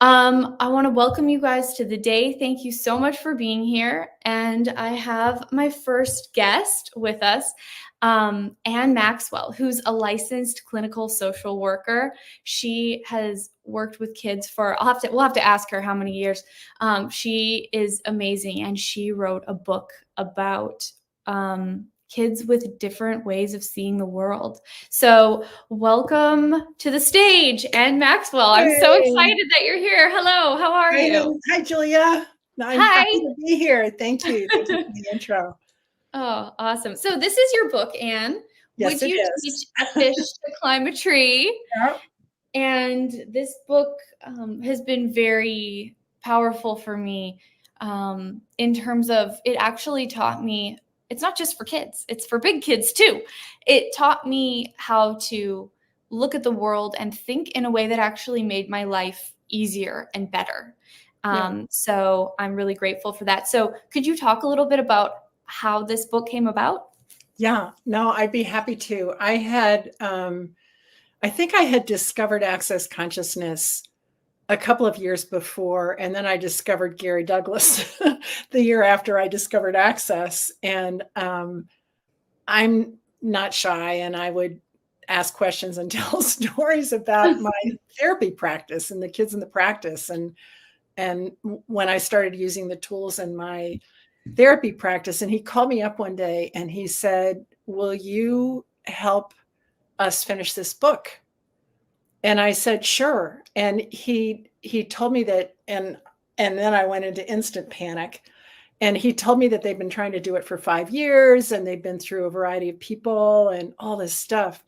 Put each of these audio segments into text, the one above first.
I want to welcome you guys to the day. Thank you so much for being here. And I have my first guest with us, Anne Maxwell, who's a licensed clinical social worker. She has worked with kids for, we'll have to ask her how many years. She is amazing. And she wrote a book about kids with different ways of seeing the world. So welcome to the stage, Anne Maxwell. I'm so excited that you're here. Hello, how are you? Hi, Julia. I'm Hi. happy to be here. Thank you. Thank you for the intro. Oh, awesome. So this is your book, Anne. Yes, Would it you is. teach a fish to climb a tree? Yeah. And this book has been very powerful for me in terms of it actually taught me, it's not just for kids, it's for big kids too. It taught me how to look at the world and think in a way that actually made my life easier and better. So I'm really grateful for that. So could you talk a little bit about how this book came about? Yeah, no, I'd be happy to. I think I had discovered access consciousness a couple of years before, and then I discovered Gary Douglas the year after I discovered access. And I'm not shy, and I would ask questions and tell stories about my therapy practice and the kids in the practice. And when I started using the tools in my therapy practice, and he called me up one day and he said, "Will you help us finish this book?" And I said, "Sure." And he told me that, and then I went into instant panic. And he told me that they've been trying to do it for 5 years and they've been through a variety of people and all this stuff.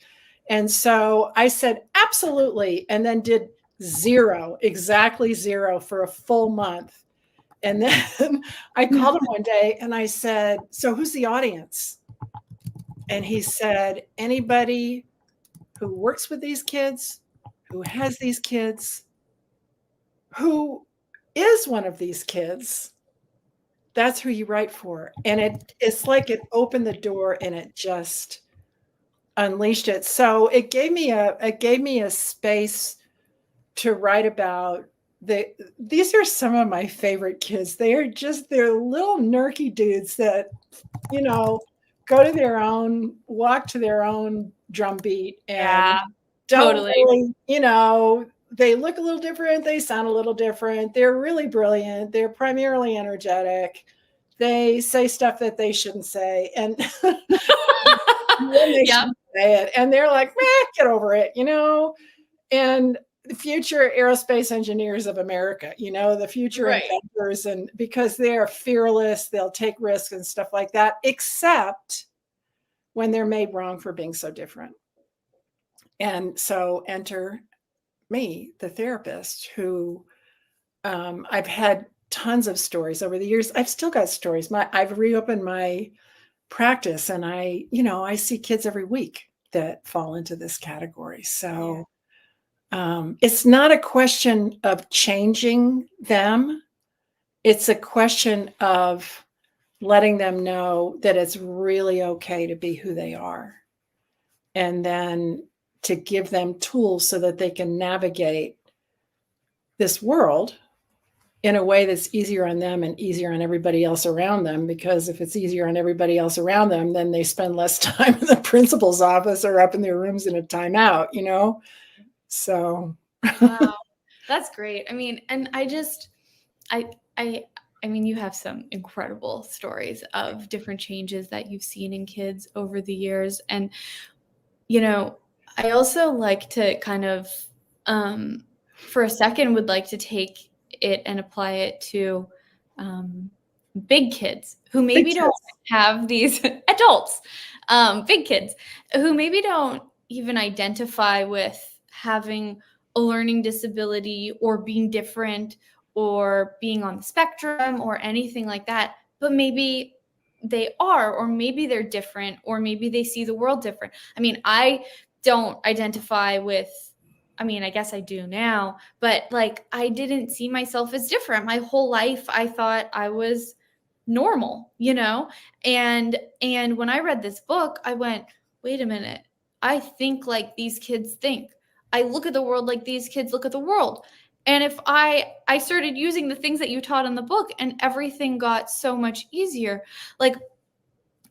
And so I said, absolutely. And then did zero, exactly zero for a full month. And then I called him one day and I said, "So who's the audience?" And he said, "Anybody who works with these kids, who has these kids, who is one of these kids. That's who you write for." And it's like it opened the door and it just unleashed it. So it gave me a space to write about these are some of my favorite kids. They're little nerky dudes that, go to their own, walk to their own drum beat and don't Totally. really, they look a little different. They sound a little different. They're really brilliant. They're primarily energetic. They say stuff that they shouldn't say. And when they shouldn't say it. And they're like, get over it, and the future aerospace engineers of America, the future inventors, and because they're fearless, they'll take risks and stuff like that, except when they're made wrong for being so different. And so enter me, the therapist, who I've had tons of stories over the years. I've still got stories. I've reopened my practice, and I see kids every week that fall into this category. So it's not a question of changing them. It's a question of letting them know that it's really okay to be who they are. And then to give them tools so that they can navigate this world in a way that's easier on them and easier on everybody else around them. Because if it's easier on everybody else around them, then they spend less time in the principal's office or up in their rooms in a timeout, So. Wow, that's great. I mean, and I mean, you have some incredible stories of different changes that you've seen in kids over the years. And, I also like to kind of, for a second, would like to take it and apply it to big kids who maybe don't have these adults, big kids who maybe don't even identify with having a learning disability or being different or being on the spectrum or anything like that, but maybe they are, or maybe they're different, or maybe they see the world different. I mean, I don't identify with, I mean, I guess I do now, but like, I didn't see myself as different. My whole life, I thought I was normal, And when I read this book, I went, wait a minute. I think like these kids think. I look at the world like these kids look at the world. And if I started using the things that you taught in the book, and everything got so much easier. Like,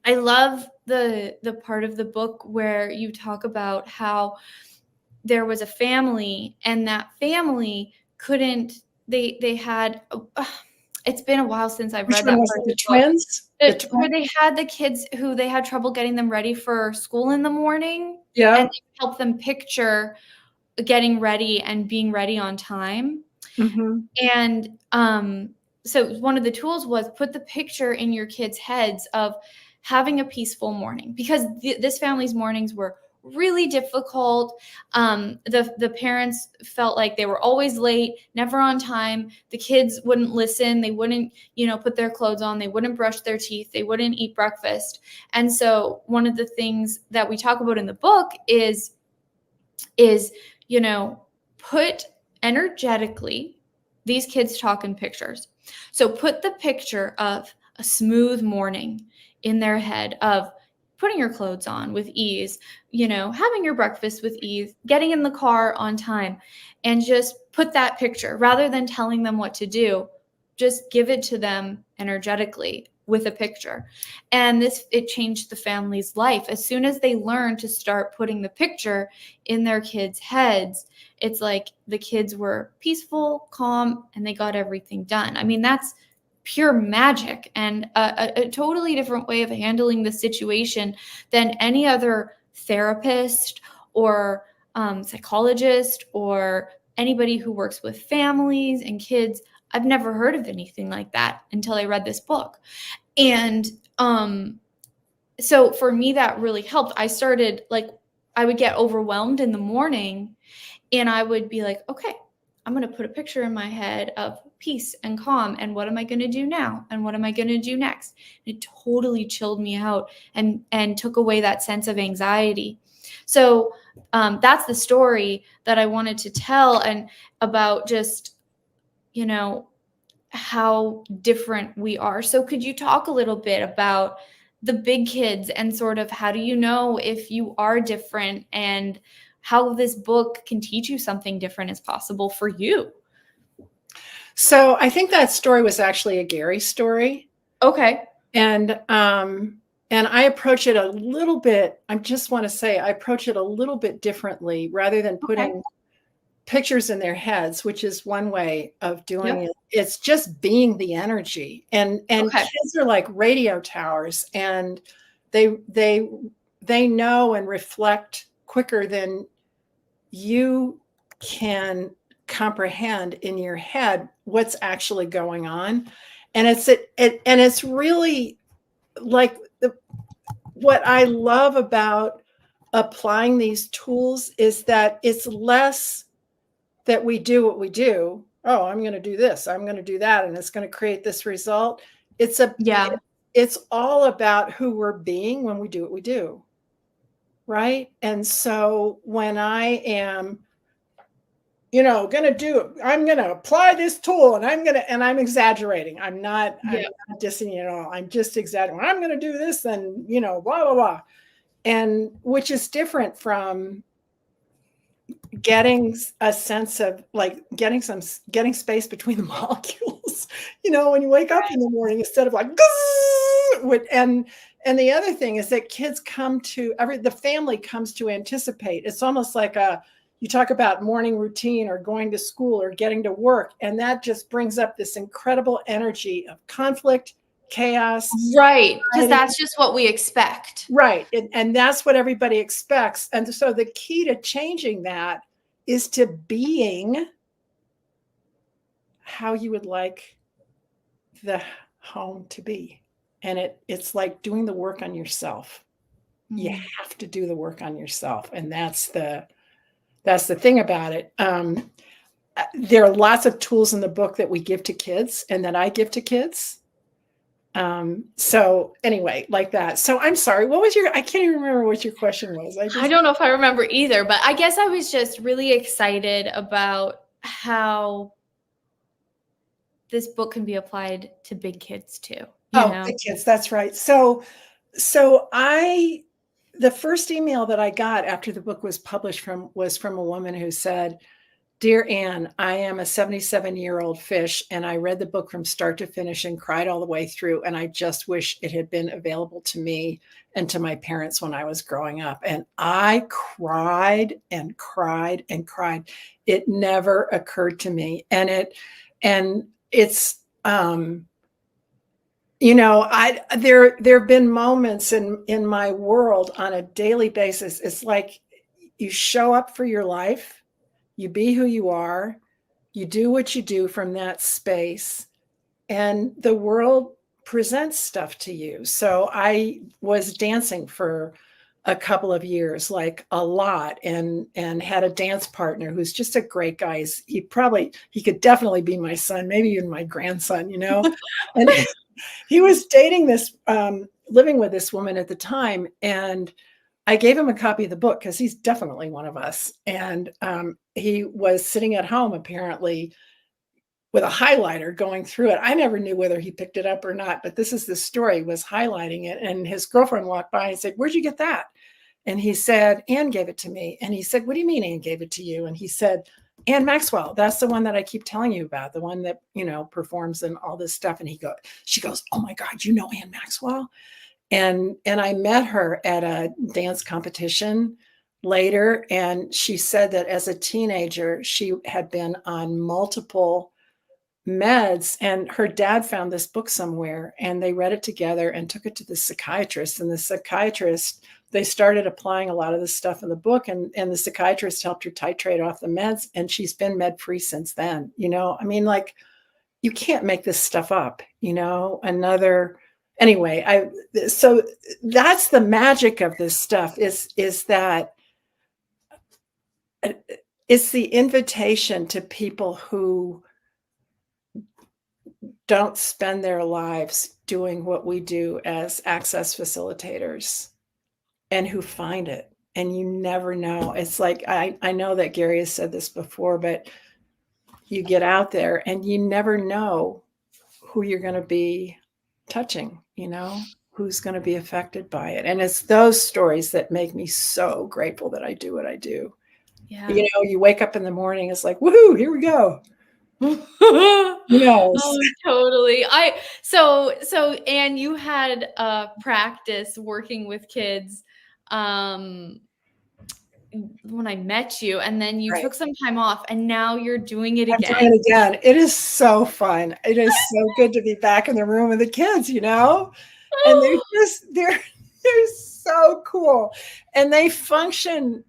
I love the part of the book where you talk about how there was a family, and that family couldn't, they had, it's been a while since I've read that was part it, of the the book. twins? Where they had the kids who they had trouble getting them ready for school in the morning, Yeah. and help them picture getting ready and being ready on time. Mm-hmm. And so one of the tools was put the picture in your kids' heads of having a peaceful morning, because this family's mornings were really difficult. The parents felt like they were always late, never on time. The kids wouldn't listen. They wouldn't, put their clothes on. They wouldn't brush their teeth. They wouldn't eat breakfast. And so one of the things that we talk about in the book is, put energetically, these kids talk in pictures. So put the picture of a smooth morning in their head, of putting your clothes on with ease, having your breakfast with ease, getting in the car on time, and just put that picture rather than telling them what to do. Just give it to them energetically with a picture. And it changed the family's life. As soon as they learned to start putting the picture in their kids' heads, it's like the kids were peaceful, calm, and they got everything done. I mean, that's pure magic, and a totally different way of handling the situation than any other therapist or psychologist or anybody who works with families and kids. I've never heard of anything like that until I read this book. And so for me, that really helped. I started, like, I would get overwhelmed in the morning, and I would be like, okay, I'm going to put a picture in my head of peace and calm, and what am I going to do now? And what am I going to do next? And it totally chilled me out and took away that sense of anxiety. So that's the story that I wanted to tell, and about just, how different we are. So could you talk a little bit about the big kids, and sort of how do you know if you are different, and how this book can teach you something different is possible for you? So I think that story was actually a Gary story. Okay. And I approach it a little bit, I just want to say I approach it a little bit differently, rather than putting pictures in their heads, which is one way of doing it. It's just being the energy. And kids are like radio towers, and they know and reflect quicker than you can comprehend in your head what's actually going on. And it's really like what I love about applying these tools is that it's less that we do what we do. Oh, I'm going to do this, I'm going to do that, and it's going to create this result. It's all about who we're being when we do what we do. Right. And so when I am, I'm going to apply this tool, and I'm exaggerating. I'm not dissing you at all. I'm just exaggerating. I'm going to do this, and, blah, blah, blah. And which is different from getting a sense of, like, getting space between the molecules, when you wake up in the morning, instead of like, and the other thing is that kids the family comes to anticipate. It's almost like you talk about morning routine, or going to school, or getting to work, and that just brings up this incredible energy of conflict, chaos. Right. Because that's just what we expect. Right. And that's what everybody expects. And so the key to changing that is to being how you would like the home to be. And it's like doing the work on yourself. You have to do the work on yourself. And that's the thing about it. There are lots of tools in the book that we give to kids, and that I give to kids. So anyway, like that. So I'm sorry, I can't even remember what your question was. I don't know if I remember either, but I guess I was just really excited about how this book can be applied to big kids too. Big kids. That's right. So the first email that I got after the book was published was from a woman who said, Dear Anne, I am a 77-year-old fish, and I read the book from start to finish and cried all the way through. And I just wish it had been available to me and to my parents when I was growing up. And I cried and cried and cried. It never occurred to me. And it's, there have been moments in my world on a daily basis. It's like you show up for your life. You be who you are, you do what you do from that space, and the world presents stuff to you. So I was dancing for a couple of years, like a lot, and had a dance partner who's just a great guy. He could definitely be my son, maybe even my grandson, And he was dating living with this woman at the time, and I gave him a copy of the book because he's definitely one of us. And he was sitting at home, apparently, with a highlighter going through it. I never knew whether he picked it up or not, but this is the story, was highlighting it. And his girlfriend walked by and said, "Where'd you get that?" And he said, "Anne gave it to me." And he said, "What do you mean Anne gave it to you?" And he said, "Anne Maxwell, that's the one that I keep telling you about, the one that, performs and all this stuff." And she goes, "Oh my God, you know Anne Maxwell?" And I met her at a dance competition later, and she said that as a teenager, she had been on multiple meds, and her dad found this book somewhere, and they read it together and took it to the psychiatrist. And the psychiatrist, they started applying a lot of the stuff in the book, and the psychiatrist helped her titrate off the meds, and she's been med-free since then. I mean, like, you can't make this stuff up, Anyway, so that's the magic of this stuff is that it's the invitation to people who don't spend their lives doing what we do as access facilitators, and who find it. And you never know. It's like, I know that Gary has said this before, but you get out there and you never know who you're going to be touching, who's going to be affected by it. And it's those stories that make me so grateful that I do what I do. Yeah. You wake up in the morning, it's like, woohoo, here we go. Oh, totally. So Anne, you had practice working with kids when I met you, and then you took some time off, and now you're doing it again. I'm doing it again. It is so fun. It is so good to be back in the room with the kids, and they're so cool, and they function.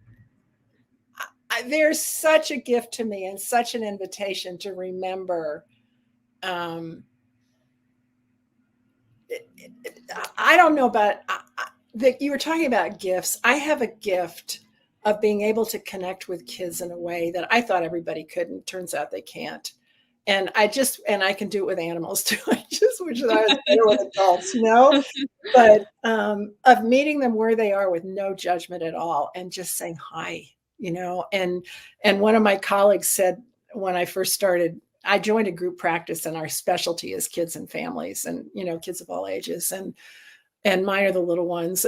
They're such a gift to me and such an invitation to remember. I don't know about that. You were talking about gifts. I have a gift of being able to connect with kids in a way that I thought everybody couldn't. Turns out they can't. And I can do it with animals too. I just wish that I was better with adults, but of meeting them where they are with no judgment at all and just saying hi, and one of my colleagues said when I first started, I joined a group practice, and our specialty is kids and families, and, kids of all ages. And mine are the little ones.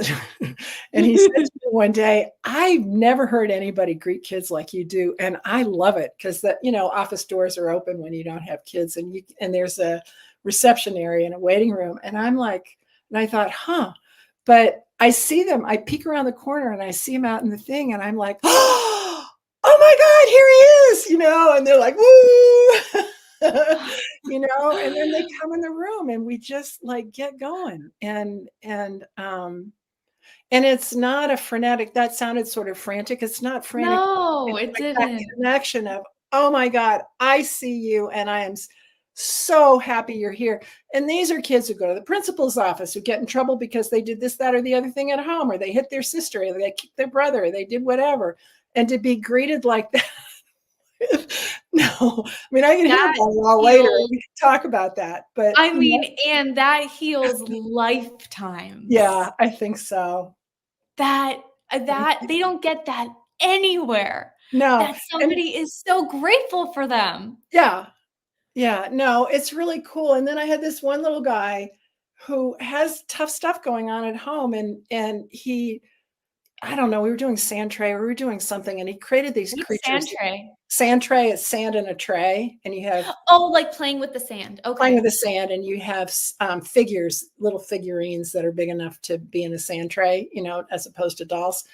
And he said to me one day, "I've never heard anybody greet kids like you do. And I love it because office doors are open when you don't have kids, and there's a reception area and a waiting room." And I'm like, and I thought, but I see them, I peek around the corner and I see him out in the thing, and I'm like, oh my God, here he is, and they're like, woo. And then they come in the room and we just like get going. And it's not a frenetic, that sounded sort of frantic. It's not frantic. No, it like didn't. That connection of, oh my God, I see you, and I am so happy you're here. And these are kids who go to the principal's office, who get in trouble because they did this, that, or the other thing at home, or they hit their sister, or they kicked their brother, or they did whatever. And to be greeted like that. No, I mean, I can hear about it all later. We can talk about that, but I mean, and that heals lifetimes. Yeah, I think so. That they don't get that anywhere. No, that somebody is so grateful for them. Yeah, no, it's really cool. And then I had this one little guy who has tough stuff going on at home, and he I don't know, we were doing sand tray, or we were doing something, and he created these What's creatures. sand tray? Sand tray is sand in a tray, and you have Oh, like playing with the sand. playing Okay. with the sand, and you have figures, little figurines that are big enough to be in a sand tray, you know, as opposed to dolls.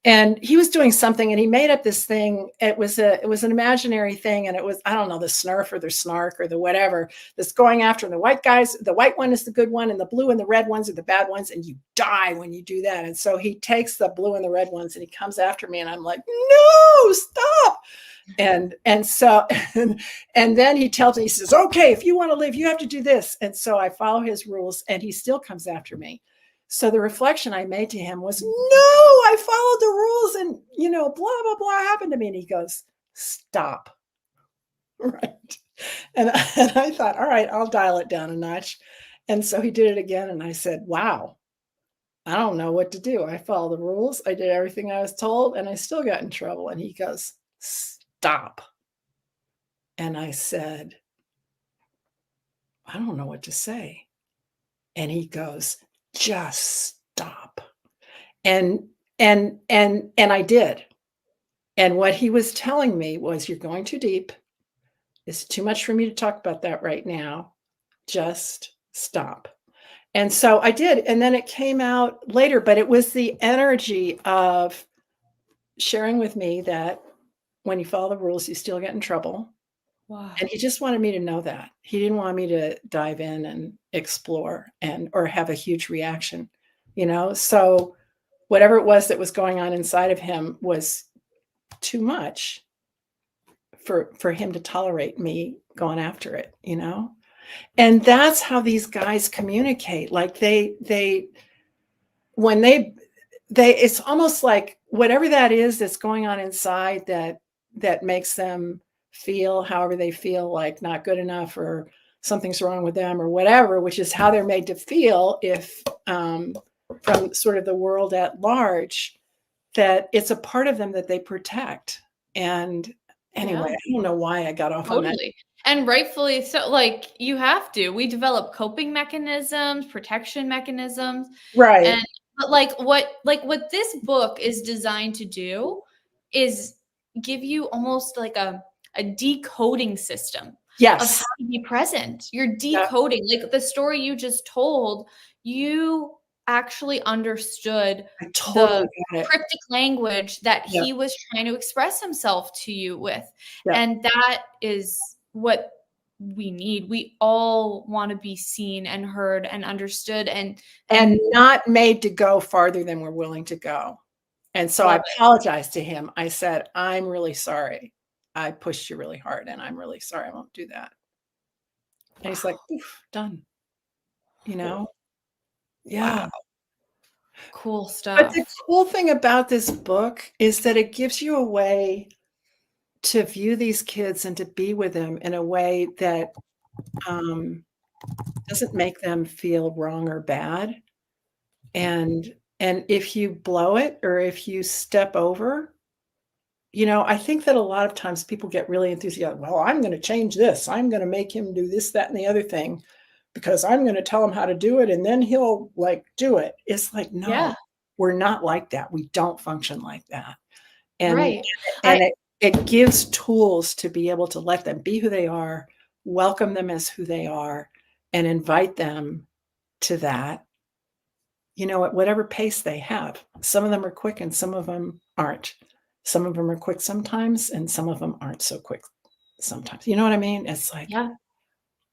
And he was doing something, and he made up this thing. It was an imaginary thing, and it was, I don't know, the snurf or the snark or the whatever that's going after the white guys. The white one is the good one, and the blue and the red ones are the bad ones, and you die when you do that. And so he takes the blue and the red ones, and he comes after me, and I'm like, no, stop. And so and then he tells me, he says, okay, if you want to live, you have to do this. And so I follow his rules, and he still comes after me. So the reflection I made to him was, no, I followed the rules, and, you know, blah, blah, blah happened to me. And he goes, stop. Right. And I thought, all right, I'll dial it down a notch. And so he did it again. And I said, wow, I don't know what to do. I followed the rules. I did everything I was told, and I still got in trouble. And he goes, stop. And I said, I don't know what to say. And he goes, just stop. And I did. And what he was telling me was, you're going too deep. It's too much for me to talk about that right now. Just stop. And so I did. And then it came out later, but it was the energy of sharing with me that when you follow the rules, you still get in trouble. Wow. And he just wanted me to know that. He didn't want me to dive in and explore or have a huge reaction, you know? So whatever it was that was going on inside of him was too much for him to tolerate me going after it, you know? And that's how these guys communicate. Like when they it's almost like whatever that is that's going on inside that makes them feel however they feel, like not good enough or something's wrong with them or whatever, which is how they're made to feel if from sort of the world at large, that it's a part of them that they protect. And anyway, Yeah. I don't know why I got off on that. Totally. And rightfully so. Like, you have to. We develop coping mechanisms, protection mechanisms. Right. And but what this book is designed to do is give you almost like a decoding system of Yes. how to be present. You're decoding. Like the story you just told, you actually understood I totally the got it. cryptic language that Yeah. he was trying to express himself to you with. Yeah. And that is what we need. We all want to be seen and heard and understood and not made to go farther than we're willing to go. And so I apologized to him. I said, I'm really sorry. I pushed you really hard, and I'm really sorry. I won't do that. And he's like, oof, done. You know? Yeah. Wow. Cool But stuff. the cool thing about this book is that it gives you a way to view these kids and to be with them in a way that doesn't make them feel wrong or bad. And if you blow it or if you step over, you know, I think that a lot of times people get really enthusiastic. Well, I'm going to change this. I'm going to make him do this, that, and the other thing because I'm going to tell him how to do it. And then he'll like do it. It's like, no, we're not like that. We don't function like that. And, it gives tools to be able to let them be who they are, welcome them as who they are, and invite them to that, you know, at whatever pace they have. Some of them are quick and some of them aren't. Some of them are quick sometimes and some of them aren't so quick sometimes. You know what I mean? It's like,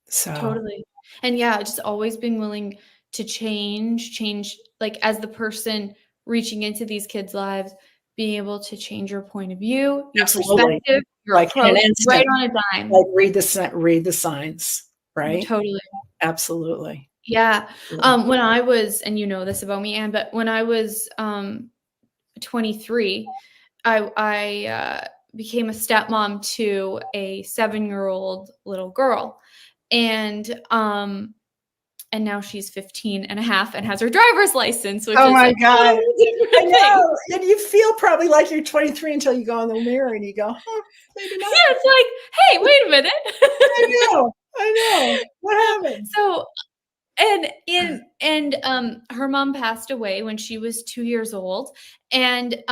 so Totally. And just always being willing to change like as the person reaching into these kids' lives, being able to change your point of view, your perspective, your like approach, right on a dime. Like read the signs, right? Totally. Absolutely. Yeah. When I was, and you know this about me, Anne, but when I was 23, I became a stepmom to a 7-year-old little girl. And now she's 15 and a half and has her driver's license, which oh my is God. I know. And you feel probably like you're 23 until you go in the mirror and you go, maybe not. Yeah, it's like, hey, wait a minute. I know. What happened? So and her mom passed away when she was 2 years old, and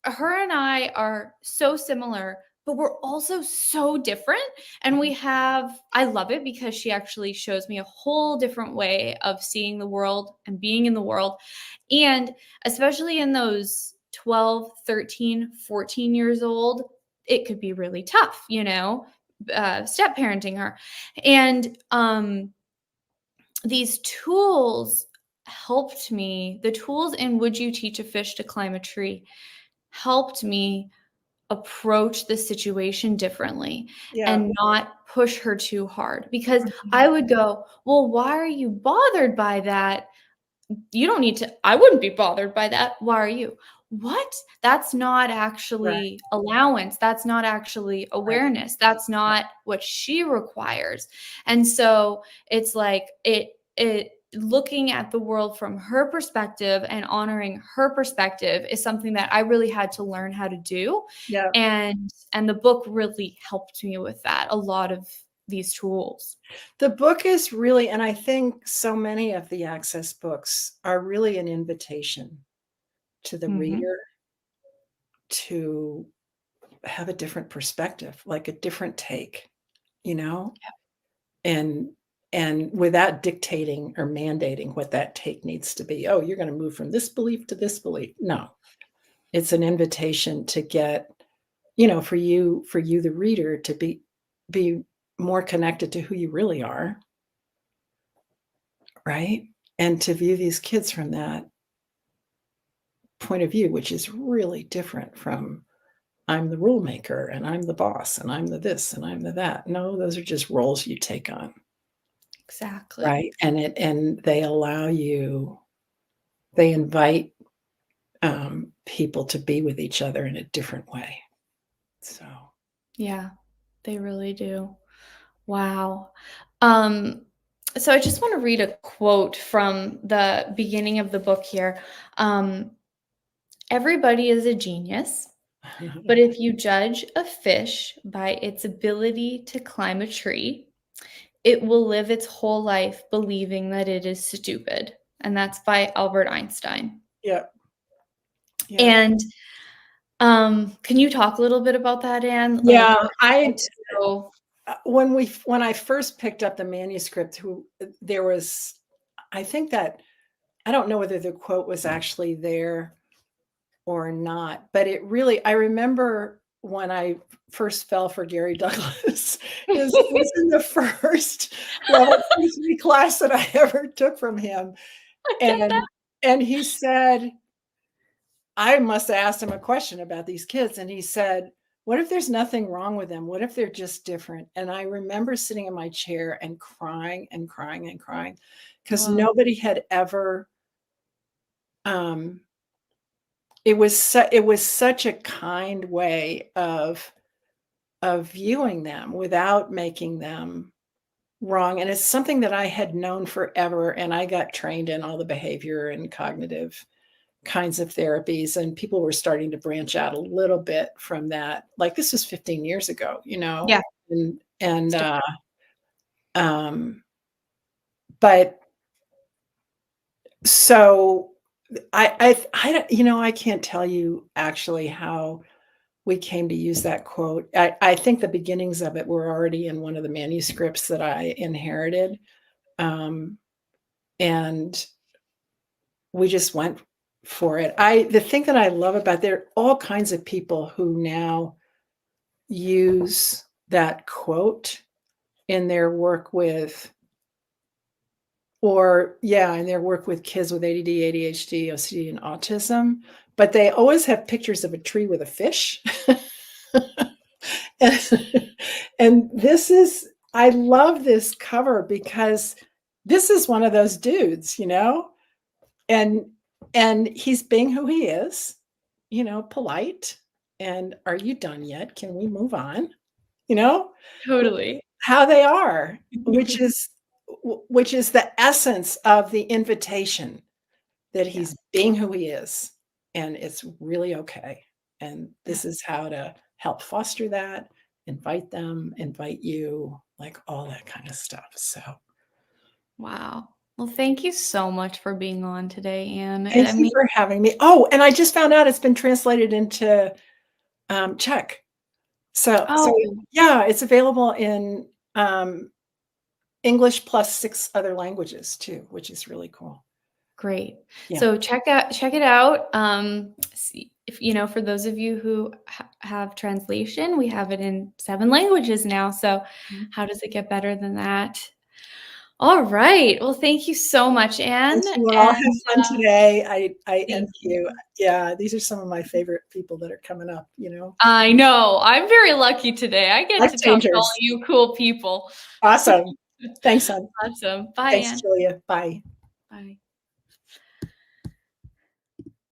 her and I are so similar, but we're also so different. And I love it because she actually shows me a whole different way of seeing the world and being in the world. And especially in those 12, 13, 14 years old, it could be really tough, step parenting her. And these tools helped me. The tools in Would You Teach a Fish to Climb a Tree helped me approach the situation differently Yeah. and not push her too hard, because Mhm. I would go, well, why are you bothered by that? You don't need to. I wouldn't be bothered by that. Why are you? What? That's not Right. actually allowance. That's not actually Right. awareness. That's not what she requires. And so it's like it looking at the world from her perspective and honoring her perspective is something that I really had to learn how to do. Yeah. And the book really helped me with that. A lot of these tools. The book is really, and I think so many of the Access books are really an invitation to the Mhm. reader to have a different perspective, like a different take, you know? And without dictating or mandating what that take needs to be. Oh, you're gonna move from this belief to this belief. No. It's an invitation to get, for you, the reader, to be more connected to who you really are, right? And to view these kids from that point of view, which is really different from I'm the rule maker and I'm the boss and I'm the this and I'm the that. No, those are just roles you take on, Exactly. right? And they invite people to be with each other in a different way. So Yeah, they really do. Wow. Um, so I just want to read a quote from the beginning of the book here. Um, Everybody is a genius, but if you judge a fish by its ability to climb a tree, it will live its whole life believing that it is stupid. And that's by Albert Einstein. yeah, yeah. And can you talk a little bit about that, Anne? Like Yeah, how to when I first picked up the manuscript, there was, I think that I don't know whether the quote was actually there or not, but I remember when I first fell for Gary Douglas, it was in the first level 3 class that I ever took from him, I get that. and he said, I must have asked him a question about these kids, and he said, "What if there's nothing wrong with them? What if they're just different?" And I remember sitting in my chair and crying and crying and crying because Whoa. nobody had ever, um it was such a kind way of viewing them without making them wrong, and it's something that I had known forever, and I got trained in all the behavior and cognitive kinds of therapies, and people were starting to branch out a little bit from that. Like, this was 15 years ago, Yeah, and, it's different. um, but so I don't, I can't tell you actually how we came to use that quote. I think the beginnings of it were already in one of the manuscripts that I inherited, um, and we just went for it. The thing that I love about there are all kinds of people who now use that quote in their work with in their work with kids with ADD, ADHD, OCD, and autism, but they always have pictures of a tree with a fish. And, I love this cover because this is one of those dudes, and he's being who he is, polite. And are you done yet? Can we move on? You know Totally. how they are, which is the essence of the invitation, that Yeah. he's being who he is, and it's really okay. And Yeah. this is how to help foster that, invite them, invite you, like all that kind of stuff. So Wow. Well, thank you so much for being on today, Anne. Thank I you mean, for having me. Oh, and I just found out it's been translated into Czech. So oh, yeah, it's available in English plus 6 other languages too, which is really cool. great. Yeah. So check it out. See if for those of you who have translation, we have it in 7 languages now. So Mhm. how does it get better than that? All right. Well, thank you so much, Anne. Thank you all. Have And fun today. I thank envy you. you. Yeah, these are some of my favorite people that are coming up, I know. I'm very lucky today. I get Life to talk to all changers. you cool people. Awesome. Thanks, hon. Awesome. Bye, Thanks, Anne. Julia. Bye. Bye.